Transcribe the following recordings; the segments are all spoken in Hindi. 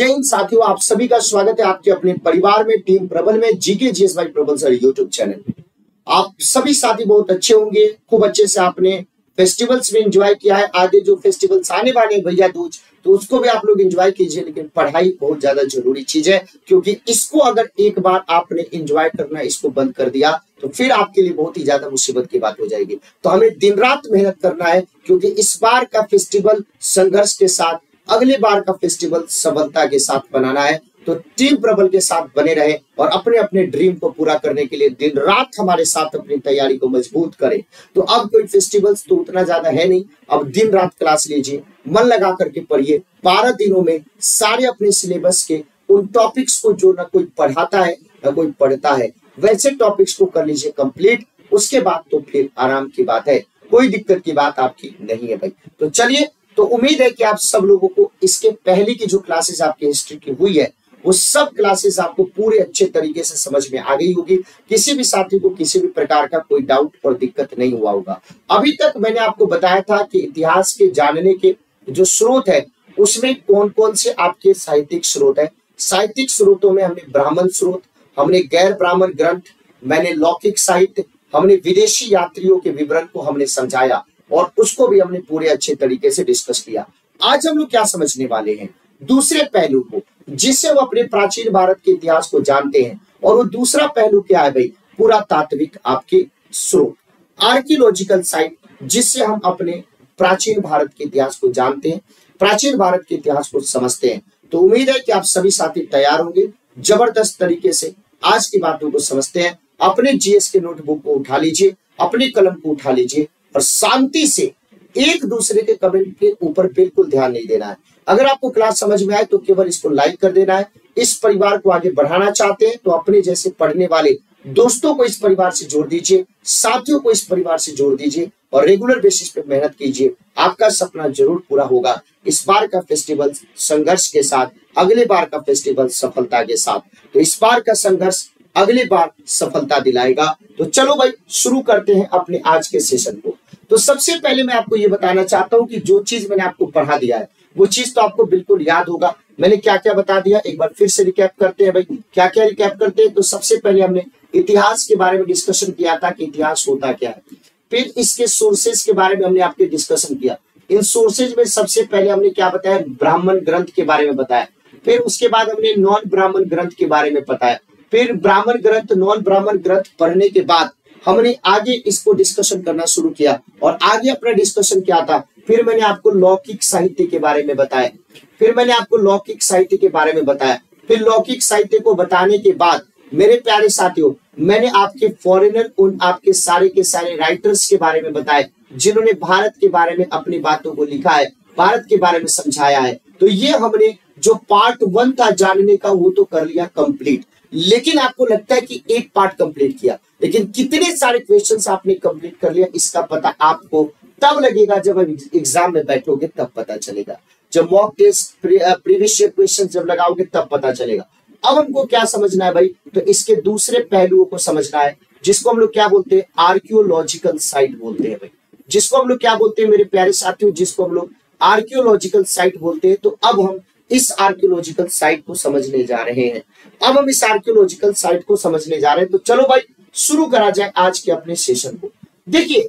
जय हिंद साथियों, आप सभी का स्वागत है आपके अपने परिवार में टीम प्रबल में जीके जीएस बाई प्रबल सर यूट्यूब चैनल में। आप सभी साथी बहुत अच्छे होंगे, खूब अच्छे से आपने फेस्टिवल्स में एंजॉय किया है। आगे जो फेस्टिवल्स आने वाले हैं भैया दूज, तो उसको भी आप लोग एंजॉय कीजिए, लेकिन पढ़ाई बहुत ज्यादा जरूरी चीज है, क्योंकि इसको अगर एक बार आपने एंजॉय करना इसको बंद कर दिया तो फिर आपके लिए बहुत ही ज्यादा मुसीबत की बात हो जाएगी। तो हमें दिन रात मेहनत करना है, क्योंकि इस बार का फेस्टिवल संघर्ष के साथ, अगले बार का फेस्टिवल सफलता के साथ बनाना है। तो टीम प्रबल के साथ बने रहे और अपने अपने ड्रीम को पूरा करने के लिए दिन रात हमारे साथ अपनी तैयारी को मजबूत करें। तो अब कोई फेस्टिवल्स तो उतना ज्यादा है नहीं, अब दिन रात क्लास लीजिए, मन लगा करके पढ़िए। 12 दिनों में सारे अपने सिलेबस के उन टॉपिक्स को जो ना कोई पढ़ाता है ना कोई पढ़ता है, वैसे टॉपिक्स को कर लीजिए कंप्लीट। उसके बाद तो फिर आराम की बात है, कोई दिक्कत की बात आपकी नहीं है भाई। तो चलिए, तो उम्मीद है कि आप सब लोगों को इसके पहले की जो क्लासेस आपकी हिस्ट्री की हुई है वो सब क्लासेस आपको पूरे अच्छे तरीके से समझ में आ गई होगी। किसी भी साथी को किसी भी प्रकार का कोई डाउट और दिक्कत नहीं हुआ होगा। अभी तक मैंने आपको बताया था कि इतिहास के जानने के जो स्रोत है उसमें कौन कौन से आपके साहित्यिक स्रोत है। साहित्यिक स्रोतों में हमने ब्राह्मण स्रोत, हमने गैर ब्राह्मण ग्रंथ, मैंने लौकिक साहित्य, हमने विदेशी यात्रियों के विवरण को हमने समझाया और उसको भी हमने पूरे अच्छे तरीके से डिस्कस किया। आज हम लोग क्या समझने वाले हैं, दूसरे पहलू को, जिससे हम अपने प्राचीन भारत के इतिहास को जानते हैं। और वो दूसरा पहलू क्या है भाई, पुरातात्विक आपके स्रोत, आर्कियोलॉजिकल साइट, जिससे हम अपने प्राचीन भारत के इतिहास को जानते हैं, प्राचीन भारत के इतिहास को समझते हैं। तो उम्मीद है कि आप सभी साथी तैयार होंगे, जबरदस्त तरीके से आज की बातों को समझते हैं। अपने जीएस के नोटबुक को उठा लीजिए, अपने कलम को उठा लीजिए और शांति से एक दूसरे के कमेंट के ऊपर बिल्कुल ध्यान नहीं देना है। अगर आपको क्लास समझ में आए तो केवल इसको लाइक कर देना है। इस परिवार को आगे बढ़ाना चाहते हैं तो अपने जैसे पढ़ने वाले दोस्तों को इस परिवार से जोड़ दीजिए, साथियों को इस परिवार से जोड़ दीजिए और रेगुलर बेसिस पे मेहनत कीजिए। आपका सपना जरूर पूरा होगा। इस बार का फेस्टिवल संघर्ष के साथ, अगले बार का फेस्टिवल सफलता के साथ। तो इस बार का संघर्ष अगली बार सफलता दिलाएगा। तो चलो भाई, शुरू करते हैं अपने आज के सेशन को। तो सबसे पहले मैं आपको ये बताना चाहता हूँ कि जो चीज मैंने आपको पढ़ा दिया है वो चीज तो आपको बिल्कुल याद होगा। मैंने क्या क्या बता दिया, एक बार फिर से रिकैप करते हैं भाई। क्या क्या रिकैप करते हैं, तो सबसे पहले हमने इतिहास के बारे में डिस्कशन किया था कि इतिहास होता क्या है। फिर इसके सोर्सेज के बारे में हमने आपके डिस्कशन किया। इन सोर्सेज में सबसे पहले हमने क्या बताया, ब्राह्मण ग्रंथ के बारे में बताया। फिर उसके बाद हमने नॉन ब्राह्मण ग्रंथ के बारे में बताया। फिर ब्राह्मण ग्रंथ, नॉन ब्राह्मण ग्रंथ पढ़ने के बाद हमने आगे इसको डिस्कशन करना शुरू किया। और आगे अपना डिस्कशन क्या था, फिर मैंने आपको लौकिक साहित्य के बारे में बताया। फिर मैंने आपको लौकिक साहित्य के बारे में बताया। फिर लौकिक साहित्य को बताने के बाद मेरे प्यारे साथियों, मैंने आपके फॉरेनर, उन आपके सारे के सारे राइटर्स के बारे में बताया जिन्होंने भारत के बारे में अपनी बातों को लिखा है, भारत के बारे में समझाया है। तो ये हमने जो पार्ट 1 था जानने का वो तो कर लिया कंप्लीट। लेकिन आपको लगता है कि एक पार्ट कंप्लीट किया, लेकिन कितने सारे क्वेश्चंस आपने कंप्लीट कर लिया इसका पता आपको तब लगेगा जब आप एग्जाम में बैठोगे, तब पता चलेगा। जब mock test, previous year question जब लगाओगे तब पता चलेगा। अब हमको क्या समझना है भाई, तो इसके दूसरे पहलुओं को समझना है, जिसको हम लोग क्या बोलते हैं, आर्कियोलॉजिकल साइट बोलते हैं भाई। जिसको हम लोग क्या बोलते हैं मेरे प्यारे साथियों, जिसको हम लोग आर्कियोलॉजिकल साइट बोलते हैं। तो अब हम इस आर्कियोलॉजिकल साइट को समझने जा रहे हैं। अब हम इस आर्कियोलॉजिकल साइट को समझने जा रहे हैं। तो चलो भाई, शुरू करा जाए आज के अपने सेशन को। देखिए,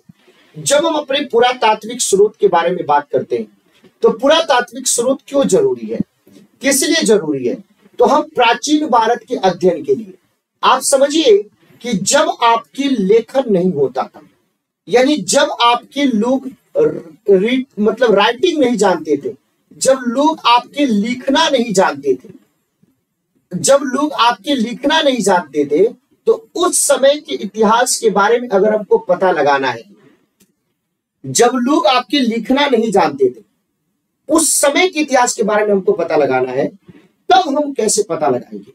जब हम अपने पुरातात्विक स्रोत के बारे में बात करते हैं तो पुरातात्विक स्रोत क्यों जरूरी है, किस लिए जरूरी है, तो हम प्राचीन भारत के अध्ययन के लिए। आप समझिए कि जब आपकी लेखन नहीं होता था, यानी जब आपके लोग मतलब राइटिंग नहीं जानते थे, जब लोग आपके लिखना नहीं जानते थे, जब लोग आपके लिखना नहीं जानते थे, तो उस समय के इतिहास के बारे में अगर हमको पता लगाना है, जब लोग आपके लिखना नहीं जानते थे, उस समय के इतिहास के बारे में हमको पता लगाना है, तब हम कैसे पता लगाएंगे।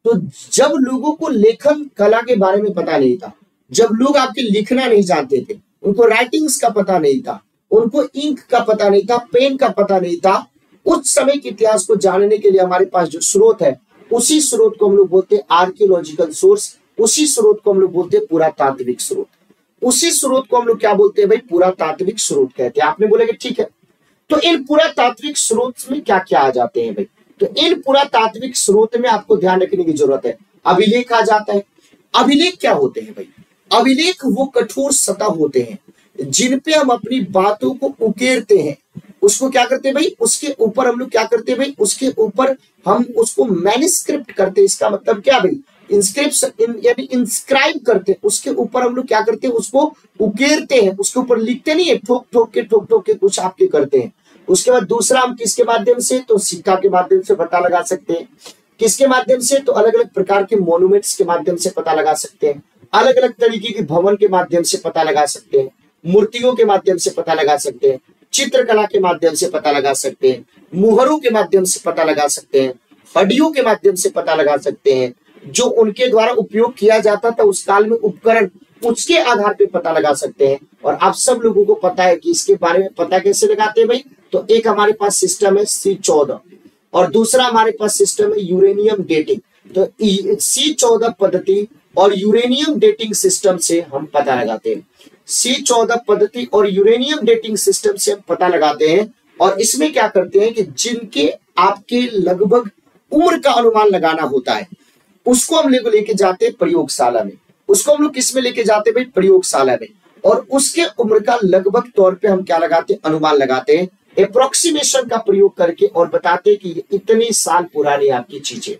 तो जब लोगों को लेखन कला के बारे में पता नहीं था, जब लोग आपके लिखना नहीं जानते थे, उनको राइटिंग्स का पता नहीं था, उनको इंक का पता नहीं था, पेन का पता नहीं था, उस समय के इतिहास को जानने के लिए हमारे पास जो स्रोत है, उसी स्रोत को हम लोग बोलते हैं आर्कियोलॉजिकल सोर्स, उसी स्रोत को हम लोग बोलते हैं पुरातात्विक स्रोत। उसी स्रोत को हम लोग क्या बोलते हैं भाई, पुरातात्विक स्रोत कहते हैं। आपने बोला कि ठीक है, तो इन पुरातात्विक स्रोत में क्या क्या आ जाते हैं भाई। तो इन पुरातात्विक स्रोत में आपको ध्यान रखने की जरूरत है। अभिलेख आ जाता है। अभिलेख क्या होते हैं भाई? अभिलेख वो कठोर सतह होते हैं जिन पे हम अपनी बातों को उकेरते हैं। उसको क्या करते हैं भाई? उसके ऊपर हम लोग क्या करते हैं भाई? उसके ऊपर हम उसको मैन्युस्क्रिप्ट करते हैं। इसका मतलब क्या भाई? इंस्क्रिप्शन यानी इंस्क्राइब करते हैं। उसके ऊपर हम लोग क्या करते हैं? उसको उकेरते हैं। उसके ऊपर लिखते नहीं है, ठोक ठोक के कुछ आपके करते हैं। उसके बाद दूसरा हम किसके माध्यम से? तो सिक्का के माध्यम से पता लगा सकते हैं। किसके माध्यम से? तो अलग अलग प्रकार के मॉन्यूमेंट्स के माध्यम से पता लगा सकते हैं। अलग अलग तरीके के भवन के माध्यम से पता लगा सकते हैं। मूर्तियों के माध्यम से पता लगा सकते हैं। चित्रकला के माध्यम से पता लगा सकते हैं। मुहरों के माध्यम से पता लगा सकते हैं। हड्डियों के माध्यम से पता लगा सकते हैं। जो उनके द्वारा उपयोग किया जाता था उस काल में उपकरण, उसके आधार पे पता लगा सकते हैं। और आप सब लोगों को पता है कि इसके बारे में पता कैसे लगाते हैं भाई? तो एक हमारे पास सिस्टम है C14 और दूसरा हमारे पास सिस्टम है यूरेनियम डेटिंग। तो C14 पद्धति और यूरेनियम डेटिंग सिस्टम से हम पता लगाते हैं। C14 पद्धति और यूरेनियम डेटिंग सिस्टम से हम पता लगाते हैं। और इसमें क्या करते हैं कि जिनके आपके लगभग उम्र का अनुमान लगाना होता है उसको हम लोग लेके जाते हैं प्रयोगशाला में। उसको हम लोग किस में लेके जाते हैं भाई? प्रयोगशाला में। और उसके उम्र का लगभग तौर पे हम क्या लगाते हैं? अनुमान लगाते हैं अप्रोक्सीमेशन का प्रयोग करके और बताते हैं कि ये इतने साल पुरानी आपकी चीजें।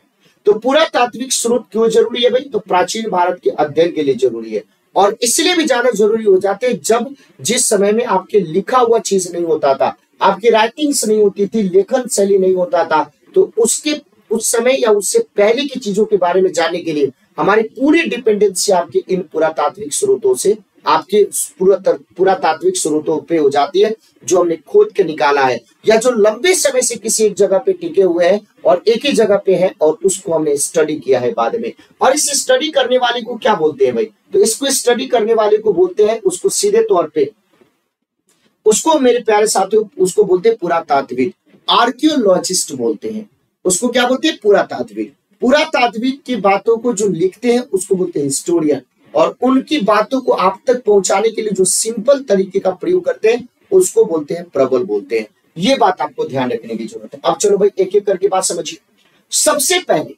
तो पुरातात्विक स्रोत क्यों जरूरी है भाई? तो प्राचीन भारत के अध्ययन के लिए जरूरी है। और इसलिए भी ज्यादा जरूरी हो जाते हैं जब जिस समय में आपके लिखा हुआ चीज नहीं होता था, आपकी राइटिंग्स नहीं होती थी, लेखन शैली नहीं होता था, तो उसके उस समय या उससे पहले की चीजों के बारे में जानने के लिए हमारी पूरी डिपेंडेंसी आपके इन पुरातात्विक स्रोतों से, आपके पुरातात्विक स्रोतों पे हो जाती है जो हमने खोद के निकाला है या जो लंबे समय से किसी एक जगह पे टिके हुए हैं और एक ही जगह पे है और उसको हमने स्टडी किया है बाद में। और इस स्टडी करने वाले को क्या बोलते हैं भाई? तो इसको स्टडी करने वाले को बोलते हैं, उसको सीधे तौर पे उसको मेरे प्यारे साथियों उसको बोलते हैं पुरातात्विक, आर्कियोलॉजिस्ट बोलते हैं। उसको क्या बोलते हैं? पुरातात्विक। पुरातात्विक की बातों को जो लिखते हैं उसको बोलते हैं हिस्टोरियन। और उनकी बातों को आप तक पहुंचाने के लिए जो सिंपल तरीके का प्रयोग करते हैं उसको बोलते हैं प्रबल बोलते हैं। ये बात आपको ध्यान रखने की जरूरत है। अब चलो भाई एक एक करके बात समझिए। सबसे पहले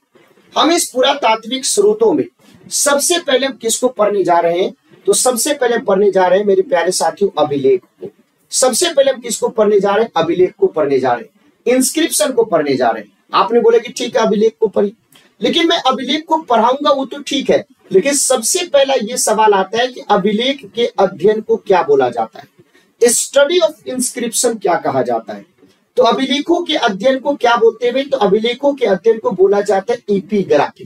हम इस पुरातात्विक स्रोतों में सबसे पहले हम किसको पढ़ने जा रहे हैं? तो सबसे पहले पढ़ने जा रहे हैं मेरे प्यारे साथियों अभिलेख को। सबसे पहले हम किसको पढ़ने जा रहे हैं? अभिलेख को पढ़ने जा रहे हैं, इंस्क्रिप्शन को पढ़ने जा रहे हैं। आपने बोला कि ठीक है अभिलेख को पढ़ी, लेकिन मैं अभिलेख को पढ़ाऊंगा वो तो ठीक है, लेकिन सबसे पहला ये सवाल आता है कि अभिलेख के अध्ययन को क्या बोला जाता है? स्टडी ऑफ इंस्क्रिप्शन क्या कहा जाता है? तो अभिलेखों के अध्ययन को क्या बोलते हैं? तो अभिलेखों के अध्ययन को बोला जाता है एपिग्राफी।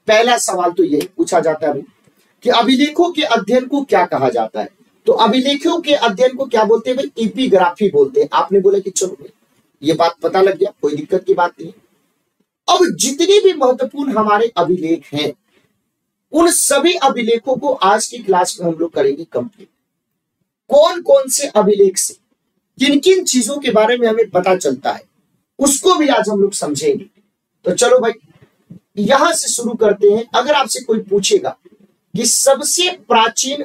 पहला सवाल तो यही पूछा जाता है कि अभिलेखों के अध्ययन को क्या कहा जाता है? तो अभिलेखों के अध्ययन को क्या बोलते हैं भाई? एपिग्राफी बोलते हैं। आपने बोला कि चलो ये बात पता लग गया, कोई दिक्कत की बात नहीं। अब जितने भी महत्वपूर्ण हमारे अभिलेख हैं उन सभी अभिलेखों को आज की क्लास में हम लोग करेंगे कंप्लीट। कौन कौन से अभिलेख से किन किन चीजों के बारे में हमें पता चलता है उसको भी आज हम लोग समझेंगे। तो चलो भाई यहां से शुरू करते हैं। अगर आपसे कोई पूछेगा कि सबसे प्राचीन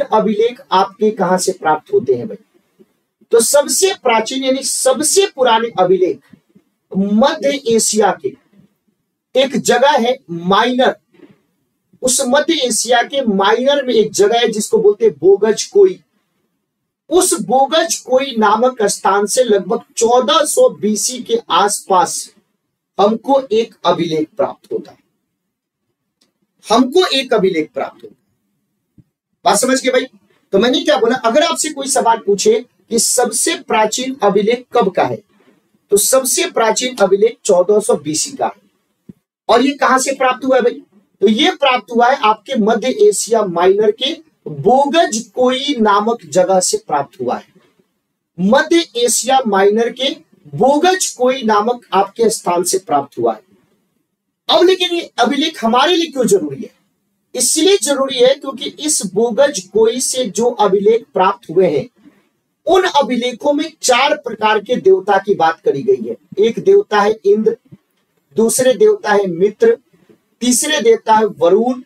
अभिलेख आपके कहां से प्राप्त होते हैं भाई? तो सबसे प्राचीन यानी सबसे पुराने अभिलेख मध्य एशिया के एक जगह है माइनर। उस मध्य एशिया के माइनर में एक जगह है जिसको बोलते हैं बोगज कोई। उस बोगज कोई नामक स्थान से लगभग 1400 BC के आसपास हमको एक अभिलेख प्राप्त होता है। बात समझ गए भाई? तो मैंने क्या बोला, अगर आपसे कोई सवाल पूछे कि सबसे प्राचीन अभिलेख कब का है, तो सबसे प्राचीन अभिलेख 1400 BC का है। और ये कहां से प्राप्त हुआ है भाई? तो ये प्राप्त हुआ है आपके मध्य एशिया माइनर के बोगज कोई नामक जगह से प्राप्त हुआ है। मध्य एशिया माइनर के बोगज कोई नामक आपके स्थान से प्राप्त हुआ है। अब लेकिन ये अभिलेख हमारे लिए क्यों जरूरी है? इसलिए जरूरी है क्योंकि इस बोगज कोई से जो अभिलेख प्राप्त हुए हैं उन अभिलेखों में 4 प्रकार के देवता की बात करी गई है। एक देवता है इंद्र, दूसरे देवता है मित्र, तीसरे देवता है वरुण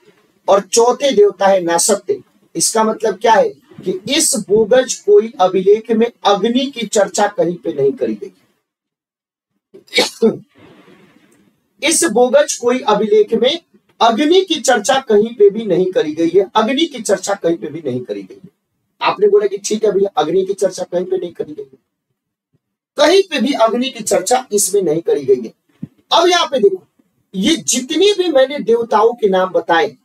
और चौथे देवता है नासत्य। इसका मतलब क्या है कि इस बोगज कोई अभिलेख में अग्नि की चर्चा कहीं पे नहीं करी गई। इस बोगज कोई अभिलेख में अग्नि की चर्चा कहीं पे भी नहीं करी गई है। अग्नि की चर्चा कहीं पे भी नहीं करी गई है। आपने बोला कि ठीक है भैया, अग्नि की चर्चा कहीं पे नहीं करी गई है, कहीं पे भी अग्नि की चर्चा इसमें नहीं करी गई है। अब यहां पे देखो, ये जितने भी मैंने देवताओं के नाम बताए,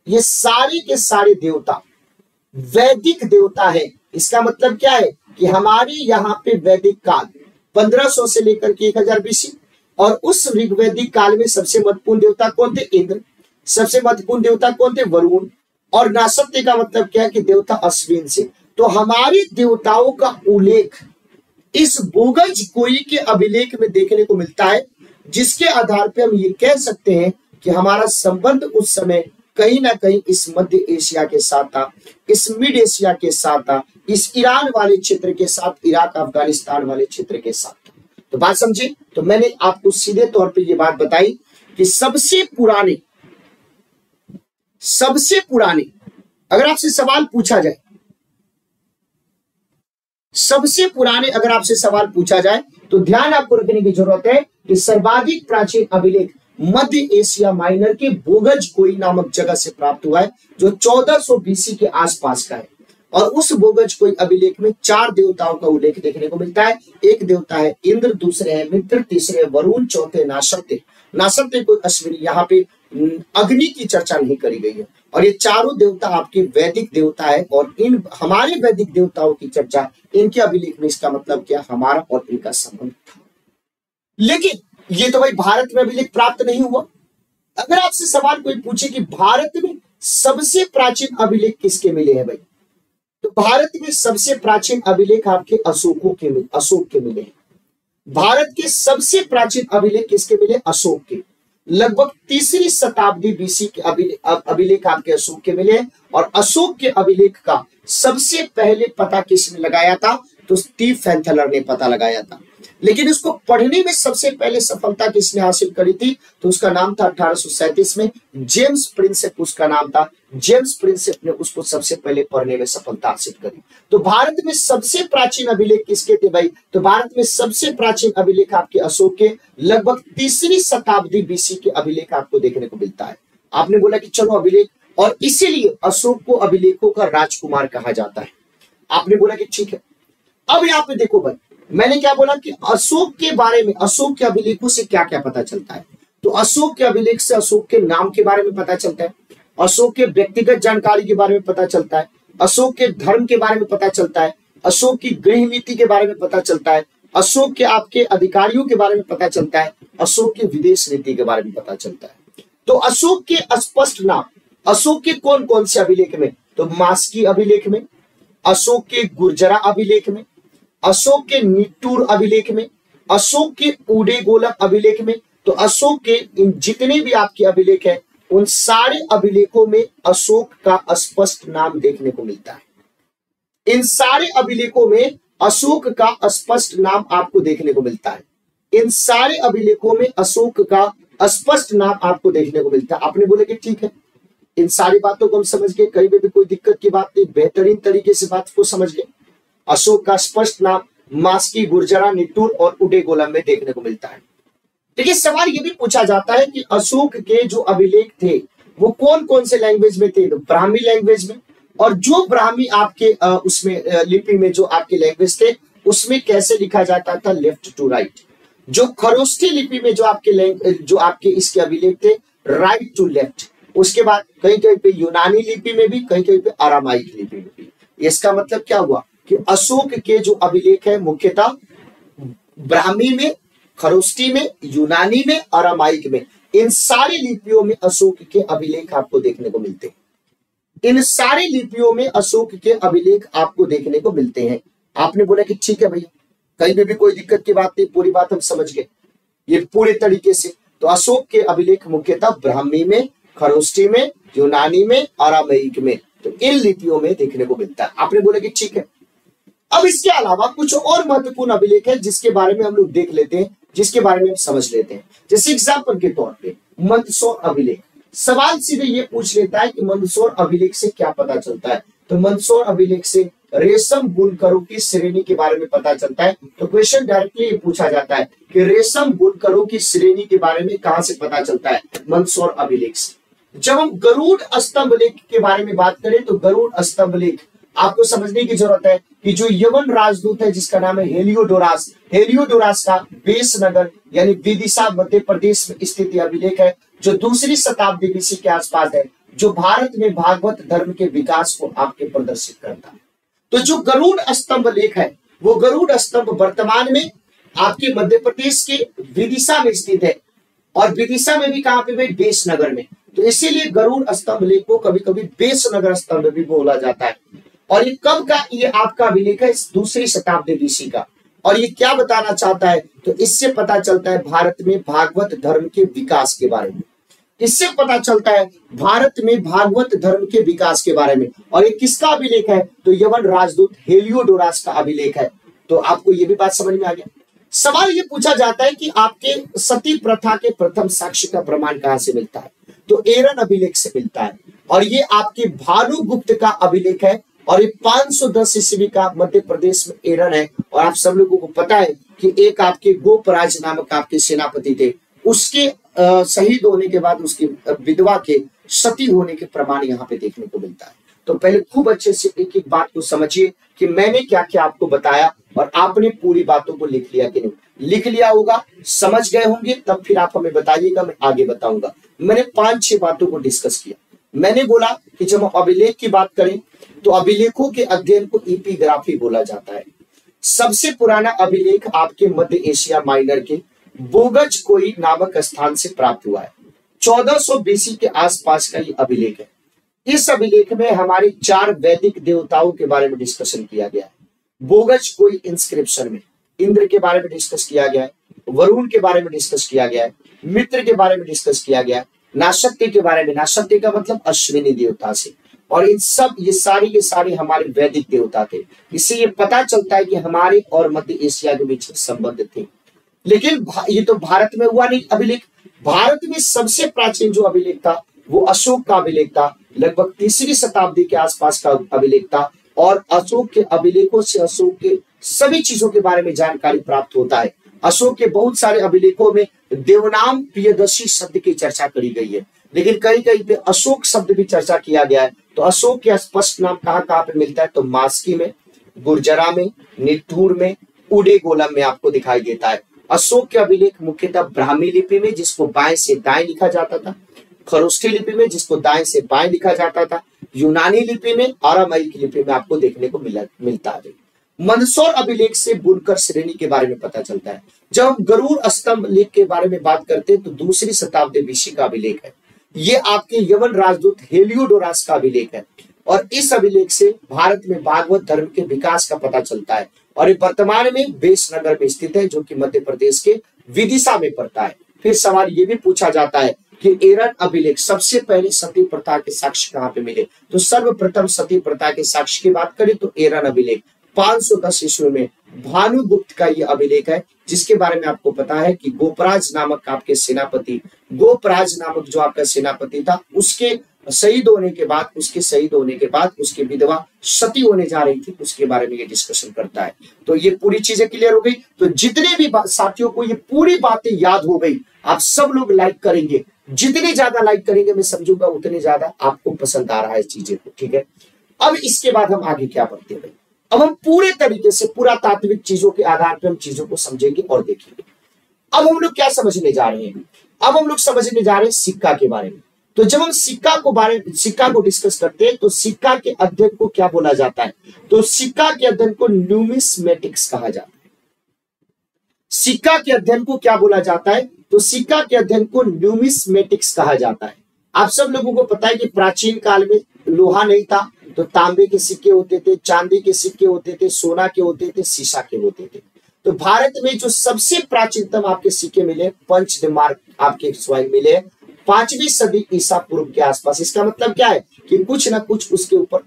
ये सारे के सारे देवता वैदिक देवता है। इसका मतलब क्या है कि हमारे यहाँ पे वैदिक काल 1500 से लेकर के 1000 BC, और उस ऋग्वैदिक काल में सबसे महत्वपूर्ण देवता कौन थे? इंद्र। सबसे महत्वपूर्ण देवता कौन थे? वरुण। और नासत्य का मतलब क्या है कि देवता अश्विन से। तो हमारे देवताओं का उल्लेख इस बोगज कोई के अभिलेख में देखने को मिलता है, जिसके आधार पर हम ये कह सकते हैं कि हमारा संबंध उस समय कहीं ना कहीं इस मध्य एशिया के साथ था, इस मिड एशिया के साथ था, इस ईरान वाले क्षेत्र के साथ, इराक अफगानिस्तान वाले क्षेत्र के साथ था। तो बात समझे? तो मैंने आपको सीधे तौर पे ये बात बताई कि सबसे पुराने अगर आपसे सवाल पूछा जाए, सबसे पुराने अगर आपसे सवाल पूछा जाए तो ध्यान आपको रखने की जरूरत है कि सर्वाधिक प्राचीन अभिलेख मध्य एशिया माइनर के बोगज कोई नामक जगह से प्राप्त हुआ है, जो 1400 BC के आसपास का है। और उस बोगज कोई अभिलेख में 4 देवताओं का उल्लेख देखने को मिलता है। एक देवता है इंद्र, दूसरे है मित्र, तीसरे वरुण, चौथे नासत्य। नासत्य कोई अश्विनी, यहाँ पे अग्नि की चर्चा नहीं करी गई है। और ये चारों देवता आपके वैदिक देवता है, और इन हमारे वैदिक देवताओं की चर्चा इनके अभिलेख में, इसका मतलब क्या, हमारा और इनका संबंध था। लेकिन ये तो भाई भारत में अभिलेख प्राप्त नहीं हुआ। अगर आपसे सवाल कोई पूछे कि भारत में सबसे प्राचीन अभिलेख किसके मिले हैं भाई, तो भारत में सबसे प्राचीन अभिलेख आपके अशोक के मिले हैं। भारत के सबसे प्राचीन अभिलेख किसके मिले? अशोक के। लगभग 3री शताब्दी BC के अभिलेख आपके अशोक के मिले हैं। और अशोक के अभिलेख का सबसे पहले पता किसने लगाया था? तो स्टीव फैंथलर ने पता लगाया था। लेकिन उसको पढ़ने में सबसे पहले सफलता किसने हासिल करी थी? तो उसका नाम था 1837 में जेम्स प्रिंसेप, उसका नाम था। जेम्स प्रिंसेप ने उसको सबसे पहले पढ़ने में सफलता हासिल करी। तो भारत में सबसे प्राचीन अभिलेख किसके थे भाई? तो भारत में सबसे प्राचीन अभिलेख आपके अशोक के, लगभग 3री शताब्दी BC के अभिलेख आपको देखने को मिलता है। आपने बोला कि चलो अभिलेख, और इसीलिए अशोक को अभिलेखों का राजकुमार कहा जाता है। आपने बोला कि ठीक है। अब यहाँ पे देखो भाई, मैंने क्या बोला कि अशोक के बारे में, अशोक के अभिलेखों से क्या क्या पता चलता है? तो अशोक के अभिलेख से अशोक के नाम के बारे में पता चलता है, अशोक के व्यक्तिगत जानकारी के बारे में पता चलता है, अशोक के धर्म के बारे में पता चलता है, अशोक की गृह नीति के बारे में पता चलता है, अशोक के आपके अधिकारियों के बारे में पता चलता है, अशोक के विदेश नीति के बारे में पता चलता है। तो अशोक के स्पष्ट नाम, अशोक के कौन कौन से अभिलेख में? तो मास्की अभिलेख में, अशोक के गुर्जरा अभिलेख में, अशोक के निट्टूर अभिलेख में, अशोक के उडेगोलम अभिलेख में। तो अशोक के इन जितने भी आपके अभिलेख हैं, उन सारे अभिलेखों में अशोक का स्पष्ट नाम देखने को मिलता है। इन सारे अभिलेखों में अशोक का स्पष्ट नाम आपको देखने को मिलता है। इन सारे अभिलेखों में अशोक का स्पष्ट नाम आपको देखने को मिलता है। आपने बोले कि ठीक है, इन सारी बातों को हम समझ गए, कहीं भी कोई दिक्कत की बात नहीं, बेहतरीन तरीके से बात को समझ गए। अशोक का स्पष्ट नाम मास्की, गुर्जरा, निट्टूर और उडेगोलम में देखने को मिलता है। देखिए, सवाल ये भी पूछा जाता है कि अशोक के जो अभिलेख थे वो कौन कौन से लैंग्वेज में थे? तो ब्राह्मी लैंग्वेज में। और जो ब्राह्मी आपके उसमें लिपि में जो आपके लैंग्वेज थे, उसमें कैसे लिखा जाता था? Left to right. जो खरोष्ठी लिपि में जो आपके इसके अभिलेख थे, राइट टू लेफ्ट। उसके बाद कहीं कहीं पे यूनानी लिपि में भी, कहीं कहीं पे अरामाइक लिपि में भी। इसका मतलब क्या हुआ कि अशोक के जो अभिलेख है मुख्यतः ब्राह्मी में, खरोष्ठी में, यूनानी में, अरामाइक में, इन सारी लिपियों में अशोक के अभिलेख आपको देखने को मिलते हैं। इन सारी लिपियों में अशोक के अभिलेख आपको देखने को मिलते हैं। आपने बोला कि ठीक है भैया, कहीं भी कोई दिक्कत की बात नहीं, पूरी बात हम समझ गए ये पूरे तरीके से। तो अशोक के अभिलेख मुख्यतः ब्राह्मी में, खरोष्ठी में, यूनानी में, अरामाइक में, तो इन लिपियों में देखने को मिलता है। आपने बोला कि ठीक है। अब इसके अलावा कुछ और महत्वपूर्ण अभिलेख है जिसके बारे में हम लोग देख लेते हैं, जिसके बारे में हम समझ लेते हैं। जैसे एग्जाम्पल के तौर पे मंदसौर अभिलेख। सवाल सीधे ये पूछ लेता है कि मंदसौर अभिलेख से क्या पता चलता है? तो मंदसौर अभिलेख से रेशम बुनकरों की श्रेणी के बारे में पता चलता है। तो क्वेश्चन डायरेक्टली पूछा जाता है कि रेशम बुनकरों की श्रेणी के बारे में कहां से पता चलता है? मंदसौर अभिलेख से। जब हम गरुड़ स्तंभ लेख के बारे में बात करें तो गरुड़ स्तंभ लेख आपको समझने की जरूरत है कि जो यवन राजदूत है जिसका नाम है हेलियोडोरास, हेलियोडोरास का बेसनगर यानी विदिशा मध्य प्रदेश में स्थित यह अभिलेख है जो 2री शताब्दी बीसी के आसपास है, जो भारत में भागवत धर्म के विकास को आपके प्रदर्शित करता है। तो जो गरुड़ स्तंभ लेख है वो गरुड़ स्तंभ वर्तमान में आपके मध्य प्रदेश के विदिशा में स्थित है, और विदिशा में भी कहां पे? बेसनगर में। तो इसीलिए गरुड़ स्तंभ लेख को कभी कभी बेसनगर स्तंभ भी बोला जाता है। और ये कब का? ये आपका अभिलेख है 2री शताब्दी बीसी का। और ये क्या बताना चाहता है? तो इससे पता चलता है भारत में भागवत धर्म के विकास के बारे में। इससे पता चलता है भारत में भागवत धर्म के विकास के बारे में। और ये किसका अभिलेख है? तो यवन राजदूत हेलियोडोरास का अभिलेख है। तो आपको ये भी बात समझ में आ गया। सवाल ये पूछा जाता है कि आपके सती प्रथा के प्रथम साक्ष्य का प्रमाण कहां से मिलता है? तो एरन अभिलेख से मिलता है। और ये आपके भानुगुप्त का अभिलेख है, और ये 510 ईस्वी का मध्य प्रदेश में एरन है। और आप सब लोगों को पता है कि एक आपके गोपराज नामक आपके सेनापति थे, उसके शहीद होने के बाद उसकी विधवा के सती होने के प्रमाण यहाँ पे देखने को मिलता है। तो पहले खूब अच्छे से एक एक बात को समझिए कि मैंने क्या क्या आपको बताया और आपने पूरी बातों को लिख लिया कि नहीं। लिख लिया होगा, समझ गए होंगे, तब फिर आप हमें बताइएगा, मैं आगे बताऊंगा। मैंने 5-6 बातों को डिस्कस किया। मैंने बोला कि जब हम अभिलेख की बात करें तो अभिलेखों के अध्ययन को एपिग्राफी बोला जाता है। सबसे पुराना अभिलेख आपके मध्य एशिया माइनर के बोगज कोई नामक स्थान से प्राप्त हुआ है। 1400 बीसी के आसपास का ये अभिलेख है। इस अभिलेख में हमारे 4 वैदिक देवताओं के बारे में डिस्कशन किया गया है। बोगज कोई इंस्क्रिप्शन में इंद्र के बारे में डिस्कस किया गया है, वरुण के बारे में डिस्कस किया गया है, मित्र के बारे में डिस्कस किया गया है, नाशक्ति के बारे में, नाशक्ति का मतलब अश्विनी देवता से। और इन सब ये सारे हमारे वैदिक देवता थे। इससे ये पता चलता है कि हमारे और मध्य एशिया के बीच संबंध थे। लेकिन ये तो भारत में हुआ नहीं अभिलेख। भारत में सबसे प्राचीन जो अभिलेख था वो अशोक का अभिलेख था, लगभग 3री शताब्दी के आसपास का अभिलेख था। और अशोक के अभिलेखों से अशोक के सभी चीजों के बारे में जानकारी प्राप्त होता है। अशोक के बहुत सारे अभिलेखों में देवनाम प्रियदर्शी शब्द की चर्चा करी गई है, लेकिन कहीं कहीं पे अशोक शब्द भी चर्चा किया गया है। तो अशोक के स्पष्ट नाम कहाँ कहाँ पे मिलता है? तो मास्की में, गुर्जरा में, निठूर में, उडेगोलम में आपको दिखाई देता है। अशोक के अभिलेख मुख्यतः ब्राह्मी लिपि में जिसको बाएं से दाएं लिखा जाता था, खरोष्ठी लिपि में जिसको दाएं से बाएं लिखा जाता था, यूनानी लिपि में, अरामाइक लिपि में आपको देखने को मिलता है। मंदसौर अभिलेख से बुनकर श्रेणी के बारे में पता चलता है। जब हम गरुड़ स्तंभ लेख के बारे में बात करते हैं तो 2री शताब्दी बीसी का अभिलेख है। ये आपके यवन राजदूत हेलियोडोरास का अभिलेख है। और इस अभिलेख से भारत में भागवत धर्म के विकास का पता चलता है। और ये वर्तमान में बेसनगर में स्थित है, जो कि मध्य प्रदेश के विदिशा में पड़ता है। फिर सवाल ये भी पूछा जाता है कि एरन अभिलेख सबसे पहले सती प्रथा के साक्ष्य कहाँ पे मिले? तो सर्वप्रथम सती प्रथा के साक्ष्य की बात करें तो एरन अभिलेख 510 ईस्वी में भानुगुप्त का ये अभिलेख है, जिसके बारे में आपको पता है कि गोपराज नामक आपके सेनापति, गोपराज नामक जो आपका सेनापति था, उसके शहीद होने के बाद उसकी विधवा सती होने जा रही थी, उसके बारे में ये डिस्कशन करता है। तो ये पूरी चीजें क्लियर हो गई। तो जितने भी साथियों को ये पूरी बातें याद हो गई, आप सब लोग लाइक करेंगे। जितने ज्यादा लाइक करेंगे मैं समझूंगा उतने ज्यादा आपको पसंद आ रहा है इस चीजें को, ठीक है। अब इसके बाद हम आगे क्या बढ़ते हैं? अब हम पूरे तरीके से पुरातात्विक चीजों के आधार पर हम चीजों को समझेंगे और देखेंगे। अब हम लोग क्या समझने जा रहे हैं? अब हम लोग समझने जा रहे हैं सिक्का के बारे में। तो जब हम सिक्का को डिस्कस करते हैं तो सिक्का के अध्ययन को क्या बोला जाता है? तो सिक्का के अध्ययन को न्यूमिस्मेटिक्स कहा जाता है। सिक्का के अध्ययन को क्या बोला जाता है? तो सिक्का के अध्ययन को न्यूमिस्मेटिक्स कहा जाता है। आप सब लोगों को पता है कि प्राचीन काल में लोहा नहीं था, तो तांबे के सिक्के होते थे, चांदी के सिक्के होते थे, सोना के होते थे, सीसा के होते थे। तो भारत में जो सबसे प्राचीनतम आपके सिक्के मिले, पंचमार्क आपके स्वाइन मिले 5वीं सदी ईसा पूर्व के आसपास। इसका मतलब क्या है कि कुछ ना कुछ उसके ऊपर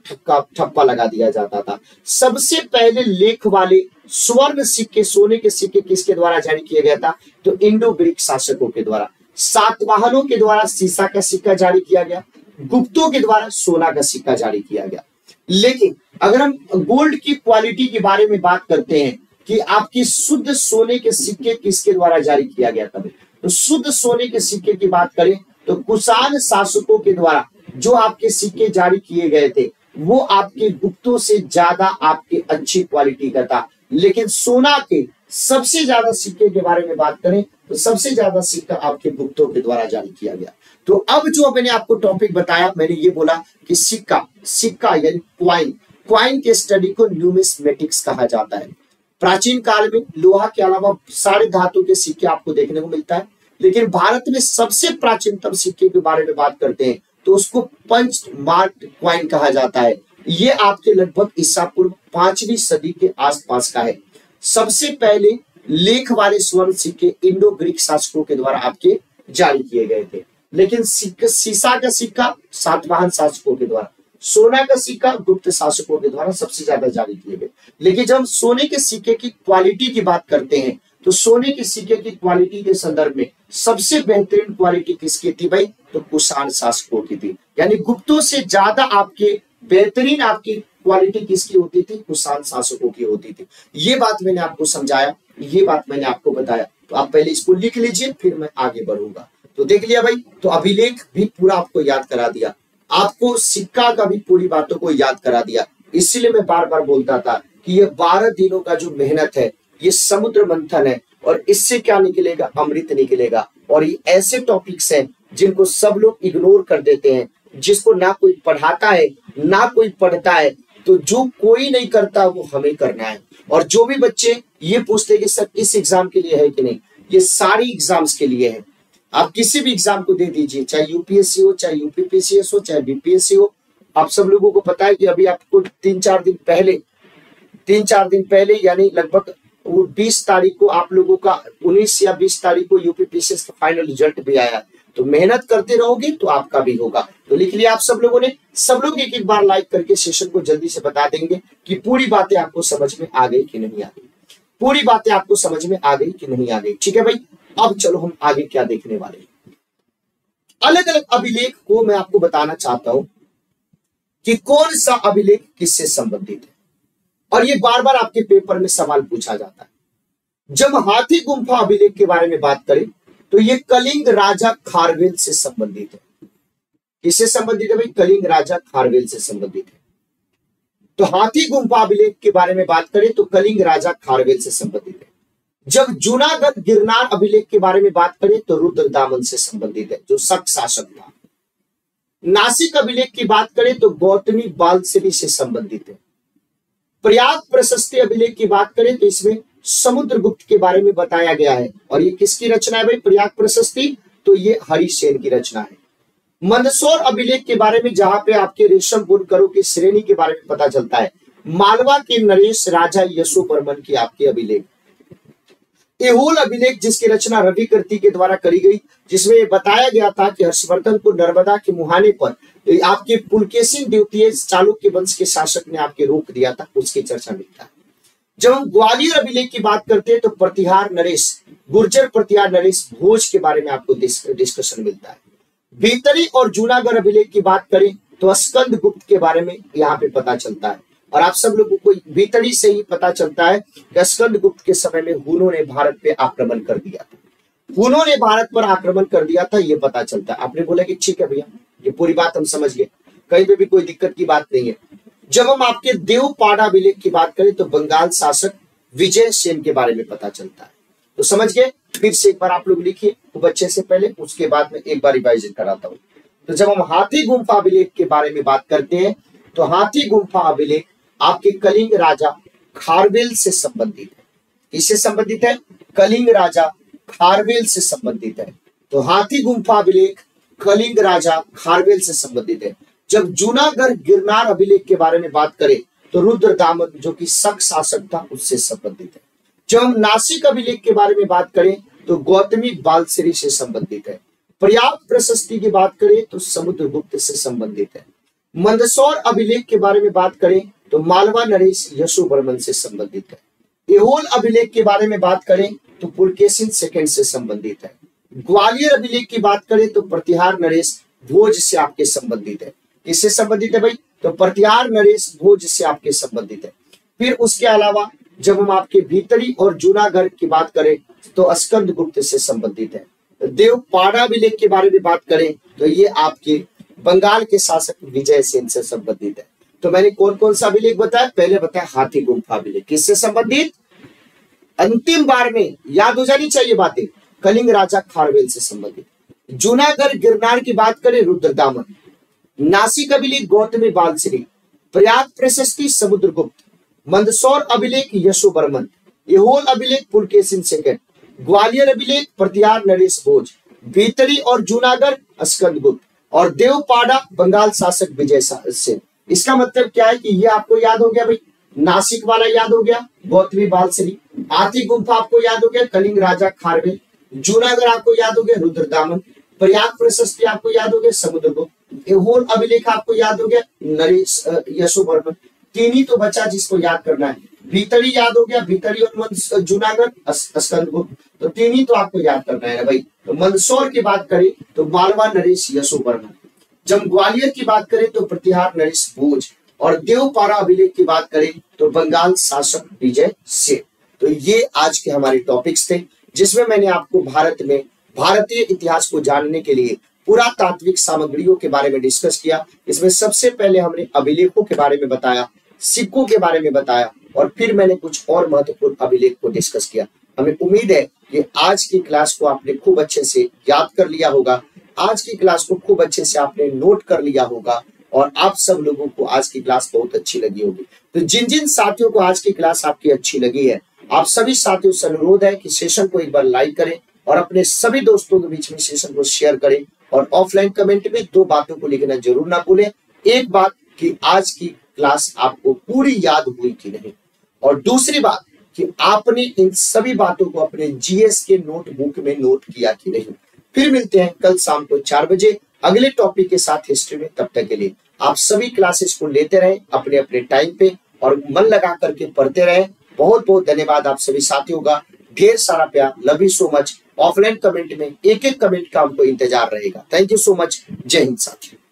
ठप्पा लगा दिया जाता था। सबसे पहले लेख वाले स्वर्ण सिक्के, सोने के सिक्के किसके द्वारा जारी किया गया था? तो इंडो ग्रीक शासकों के द्वारा। सातवाहनों के द्वारा सीसा का सिक्का जारी किया गया, गुप्तों के द्वारा सोना का सिक्का जारी किया गया। लेकिन अगर हम गोल्ड की क्वालिटी के बारे में बात करते हैं कि आपकी शुद्ध सोने के सिक्के किसके द्वारा जारी किया गया था, तो शुद्ध सोने के सिक्के की बात करें तो कुषाण शासकों के द्वारा जो आपके सिक्के जारी किए गए थे वो आपके गुप्तों से ज्यादा आपके अच्छी क्वालिटी का था। लेकिन सोना के सबसे ज्यादा सिक्के के बारे में बात करें तो सबसे ज्यादा सिक्का आपके गुप्तों के द्वारा जारी किया गया। तो अब जो मैंने आपको टॉपिक बताया, मैंने ये बोला कि सिक्का यानी क्वाइन के स्टडी को न्यूमिस्मेटिक्स कहा जाता है। प्राचीन काल में लोहा के अलावा सारे धातु के सिक्के आपको देखने को मिलता है, लेकिन भारत में सबसे प्राचीनतम सिक्के के बारे में बात करते हैं तो उसको पंच मार्क्ड क्वाइन कहा जाता है। ये आपके लगभग ईसा पूर्व 5वीं सदी के आसपास का है। सबसे पहले लेख वाले स्वर्ण सिक्के इंडो ग्रीक शासकों के द्वारा आपके जारी किए गए थे, लेकिन सीसा का सिक्का सातवाहन शासकों के द्वारा, सोना का सिक्का गुप्त शासकों के द्वारा सबसे ज्यादा जारी किए गए। लेकिन जब हम सोने के सिक्के की क्वालिटी की बात करते हैं तो सोने के सिक्के की क्वालिटी के संदर्भ में सबसे बेहतरीन क्वालिटी किसकी थी भाई, तो कुषाण शासकों की थी। यानी गुप्तों से ज्यादा आपके बेहतरीन आपकी क्वालिटी किसकी होती थी, कुषाण शासकों की होती थी। ये बात मैंने आपको समझाया, ये बात मैंने आपको बताया, तो आप पहले इसको लिख लीजिए फिर मैं आगे बढ़ूंगा। तो देख लिया भाई, तो अभिलेख भी पूरा आपको याद करा दिया, आपको सिक्का का भी पूरी बातों को याद करा दिया। इसीलिए मैं बार बार बोलता था कि ये 12 दिनों का जो मेहनत है ये समुद्र मंथन है, और इससे क्या निकलेगा, अमृत निकलेगा। और ये ऐसे टॉपिक्स हैं जिनको सब लोग इग्नोर कर देते हैं, जिसको ना कोई पढ़ाता है ना कोई पढ़ता है। तो जो कोई नहीं करता वो हमें करना है। और जो भी बच्चे ये पूछते हैं कि सर इस एग्जाम के लिए है कि नहीं, ये सारी एग्जाम्स के लिए है। आप किसी भी एग्जाम को दे दीजिए, चाहे यूपीएससी हो, चाहे यूपीपीसीएस हो, चाहे बीपीएससी हो। आप सब लोगों को पता है कि अभी आपको 3-4 दिन पहले यानी लगभग 20 तारीख को आप लोगों का 19 या 20 तारीख को यूपीपीसीएस का फाइनल रिजल्ट भी आया। तो मेहनत करते रहोगे तो आपका भी होगा। तो लिख लिया आप सब लोगों ने, सब लोग एक बार लाइक करके सेशन को जल्दी से बता देंगे कि पूरी बातें आपको समझ में आ गई कि नहीं आ गई, पूरी बातें आपको समझ में आ गई कि नहीं आ गई। ठीक है भाई, अब चलो हम आगे क्या देखने वाले हैं। अलग अलग अभिलेख को मैं आपको बताना चाहता हूं कि कौन सा अभिलेख किससे संबंधित है, और ये बार बार आपके पेपर में सवाल पूछा जाता है। जब हाथी गुम्फा अभिलेख के बारे में बात करें तो ये कलिंग राजा खारवेल से संबंधित है। किससे संबंधित है भाई, कलिंग राजा खारवेल से संबंधित है। तो हाथी गुम्फा अभिलेख के बारे में बात करें तो कलिंग राजा खारवेल से संबंधित है। जब जूनागढ़ गिरनार अभिलेख के बारे में बात करें तो रुद्रदामन से संबंधित है, जो शक शासक था। नासिक अभिलेख की बात करें तो गौतमी बालश्री से संबंधित है। प्रयाग प्रशस्ति अभिलेख की बात करें तो इसमें समुद्रगुप्त के बारे में बताया गया है, और ये किसकी रचना है भाई, प्रयाग प्रशस्ति, तो ये हरिसेन की रचना है। मंदसौर अभिलेख के बारे में जहां पे आपके रेशम बुनकरों की श्रेणी के बारे में पता चलता है। मालवा के नरेश राजा यशोवर्मन की आपके अभिलेख। एहोल अभिलेख जिसकी रचना रवि कीर्ति के द्वारा करी गई, जिसमें बताया गया था कि हर्षवर्धन को नर्मदा के मुहाने पर आपके पुलकेशिन द्वितीय चालुक्य वंश के शासक ने आपके रोक दिया था, उसकी चर्चा मिलता है। जब हम ग्वालियर अभिलेख की बात करते हैं तो प्रतिहार नरेश, गुर्जर प्रतिहार नरेश भोज के बारे में आपको डिस्कशन मिलता है। भीतरी और जूनागढ़ अभिलेख की बात करें तो स्कंद गुप्त के बारे में यहाँ पे पता चलता है, और आप सब लोगों को भीतरी से ही पता चलता है कि स्कंद गुप्त के समय में हुनों ने भारत पे आक्रमण कर दिया था। हुनों ने भारत पर आक्रमण कर दिया था, ये पता चलता है। आपने बोला कि ठीक है भैया, ये पूरी बात हम समझ गए, कहीं पे भी कोई दिक्कत की बात नहीं है। जब हम आपके देवपाड़ा अभिलेख की बात करें तो बंगाल शासक विजय सेन के बारे में पता चलता है। तो समझ गए, फिर से एक बार आप लोग लिखिए खूब अच्छे से पहले, उसके बाद में एक बार रिवाइज कराता हूं। तो जब हम हाथी गुम्फा अभिलेख के बारे में बात करते हैं तो हाथी गुम्फा अभिलेख आपके कलिंग राजा खारवेल से संबंधित है। किससे संबंधित है, कलिंग राजा खारवेल से संबंधित है। तो हाथी गुम्फा अभिलेख कलिंग राजा खारवेल से संबंधित है। जब जूनागढ़ गिरनार अभिलेख के बारे में बात करें तो रुद्रदामन जो कि शक शासक था उससे संबंधित है। जब हम नासिक अभिलेख के बारे में बात करें तो गौतमी बालश्री से संबंधित है। प्रयाग प्रशस्ति की बात करें तो समुद्रगुप्त से संबंधित है। मंदसौर अभिलेख के बारे में बात करें तो मालवा नरेश यशोवर्मन से संबंधित है। एहोल अभिलेख के बारे में बात करें तो पुलकेशिन सेकंड से संबंधित है। ग्वालियर अभिलेख की बात करें तो प्रतिहार नरेश भोज से आपके संबंधित है। किससे संबंधित है भाई, तो प्रतिहार नरेश भोज से आपके संबंधित है। फिर उसके अलावा जब हम आपके भीतरी और जूनागढ़ की बात करें तो स्कंद गुप्त से संबंधित है। देवपाड़ा अभिलेख के बारे में बात करें तो ये आपके बंगाल के शासक विजय सेन से संबंधित है। तो मैंने कौन कौन सा अभिलेख बताया, पहले बताया हाथी गुम्फा अभिलेख, किससे संबंधित, अंतिम बार में याद हो जानी चाहिए बातें, कलिंग राजा खारवेल से संबंधित। जूनागढ़ गिरनार की बात करें रुद्रदामन, नासिक अभिलेख गौतमी बालश्री, प्रयाग प्रशस्ति समुद्रगुप्त, मंदसौर अभिलेख यशोवर्मन, यहोल अभिलेख पुलकेशिन सेकंड, ग्वालियर अभिलेख प्रतिहार नरेश भोज, भीतरी और जूनागढ़ स्कंदगुप्त और देवपाड़ा बंगाल शासक विजय सेन। इसका मतलब क्या है कि ये आपको याद हो गया भाई, नासिक वाला याद हो गया गौतमी बालश्री, हाथी गुम्फा आपको याद हो गया कलिंग राजा खारवेल, जूनागढ़ आपको याद हो गया रुद्रदामन, प्रयाग प्रशस्ति आपको याद हो गया समुद्रगुप्त, यहोल अभिलेख आपको याद हो गया नरेश यशोवर्मन। तीन ही तो बचा जिसको याद करना है, भीतरी याद हो गया, भीतरी और जूनागढ़ स्कंदगुप्त, तो तीन ही तो आपको याद करना है भाई। तो मंदसौर की बात करें तो मालवा नरेश यशोवर्मन, जब ग्वालियर की बात करें तो प्रतिहार नरेश भोज और देवपाड़ा अभिलेख की बात करें तो बंगाल शासक विजय सेन। तो ये आज के हमारे टॉपिक्स थे जिसमें मैंने आपको भारत में भारतीय इतिहास को जानने के लिए पुरातात्विक सामग्रियों के बारे में डिस्कस किया। इसमें सबसे पहले हमने अभिलेखों के बारे में बताया, सिक्कों के बारे में बताया और फिर मैंने कुछ और महत्वपूर्ण अभिलेख को डिस्कस किया। हमें उम्मीद है कि आज की क्लास को आपने खूब अच्छे से याद कर लिया होगा, आज की क्लास को खूब अच्छे से आपने नोट कर लिया होगा और आप सब लोगों को आज की क्लास बहुत अच्छी लगी होगी। तो जिन जिन साथियों को आज की क्लास आपकी अच्छी लगी है, आप सभी साथियों से अनुरोध है कि सेशन को एक बार लाइक करें और अपने सभी दोस्तों के बीच में सेशन को शेयर करें और ऑफलाइन कमेंट में 2 बातों को लिखना जरूर ना भूलें। एक बात कि आज की क्लास आपको पूरी याद हुई कि नहीं, और दूसरी बात कि आपने इन सभी बातों को अपने जीएस के नोटबुक में नोट किया कि नहीं। फिर मिलते हैं कल शाम को 4 बजे अगले टॉपिक के साथ हिस्ट्री में। तब तक के लिए आप सभी क्लासेस को लेते रहें अपने अपने टाइम पे और मन लगा करके पढ़ते रहें। बहुत बहुत धन्यवाद आप सभी साथियों का, ढेर सारा प्यार, love you so much. Offline comment में एक एक कमेंट का हमको इंतजार रहेगा। Thank you so much. जय हिंद साथियों।